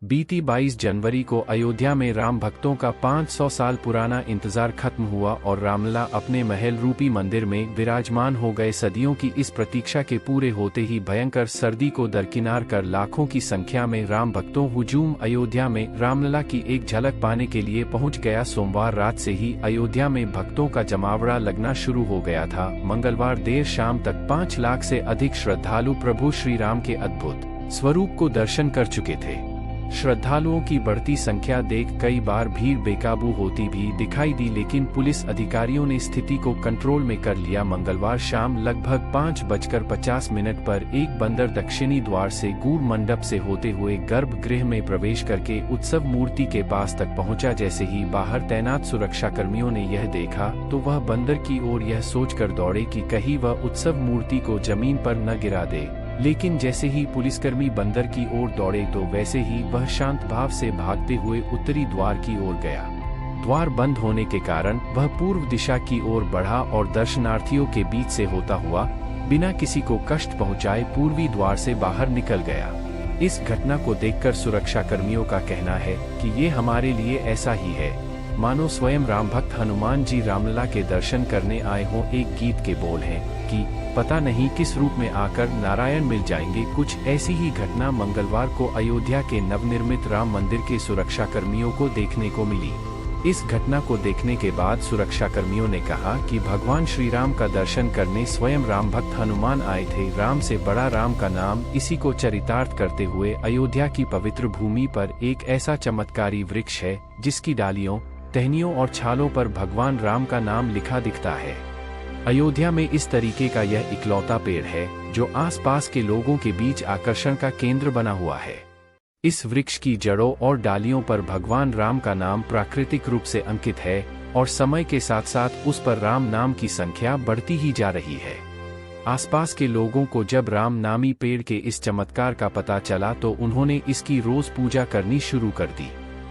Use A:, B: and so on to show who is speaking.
A: बीती 22 जनवरी को अयोध्या में राम भक्तों का 500 साल पुराना इंतजार खत्म हुआ और रामलला अपने महल रूपी मंदिर में विराजमान हो गए। सदियों की इस प्रतीक्षा के पूरे होते ही भयंकर सर्दी को दरकिनार कर लाखों की संख्या में राम भक्तों हुजूम अयोध्या में रामलला की एक झलक पाने के लिए पहुँच गया। सोमवार रात से ही अयोध्या में भक्तों का जमावड़ा लगना शुरू हो गया था। मंगलवार देर शाम तक 5 लाख से अधिक श्रद्धालु प्रभु श्री राम के अद्भुत स्वरूप को दर्शन कर चुके थे। श्रद्धालुओं की बढ़ती संख्या देख कई बार भीड़ बेकाबू होती भी दिखाई दी, लेकिन पुलिस अधिकारियों ने स्थिति को कंट्रोल में कर लिया। मंगलवार शाम लगभग 5:50 पर एक बंदर दक्षिणी द्वार से गूढ़ मंडप से होते हुए गर्भगृह में प्रवेश करके उत्सव मूर्ति के पास तक पहुंचा। जैसे ही बाहर तैनात सुरक्षा कर्मियों ने यह देखा तो वह बंदर की ओर यह सोचकर दौड़े कि कहीं वह उत्सव मूर्ति को जमीन पर न गिरा दे, लेकिन जैसे ही पुलिसकर्मी बंदर की ओर दौड़े तो वैसे ही वह शांत भाव से भागते हुए उत्तरी द्वार की ओर गया। द्वार बंद होने के कारण वह पूर्व दिशा की ओर बढ़ा और दर्शनार्थियों के बीच से होता हुआ बिना किसी को कष्ट पहुंचाए पूर्वी द्वार से बाहर निकल गया। इस घटना को देखकर सुरक्षा कर्मियों का कहना है कि ये हमारे लिए ऐसा ही है मानो स्वयं राम भक्त हनुमान जी रामलला के दर्शन करने आए हों। एक गीत के बोल हैं कि पता नहीं किस रूप में आकर नारायण मिल जाएंगे। कुछ ऐसी ही घटना मंगलवार को अयोध्या के नवनिर्मित राम मंदिर के सुरक्षा कर्मियों को देखने को मिली। इस घटना को देखने के बाद सुरक्षा कर्मियों ने कहा कि भगवान श्री राम का दर्शन करने स्वयं राम भक्त हनुमान आए थे। राम से बड़ा राम का नाम, इसी को चरितार्थ करते हुए अयोध्या की पवित्र भूमि पर एक ऐसा चमत्कारी वृक्ष है जिसकी डालियों, टहनियों और छालों पर भगवान राम का नाम लिखा दिखता है। अयोध्या में इस तरीके का यह इकलौता पेड़ है जो आसपास के लोगों के बीच आकर्षण का केंद्र बना हुआ है। इस वृक्ष की जड़ों और डालियों पर भगवान राम का नाम प्राकृतिक रूप से अंकित है और समय के साथ साथ उस पर राम नाम की संख्या बढ़ती ही जा रही है। आसपास के लोगों को जब राम नामी पेड़ के इस चमत्कार का पता चला तो उन्होंने इसकी रोज पूजा करनी शुरू कर दी।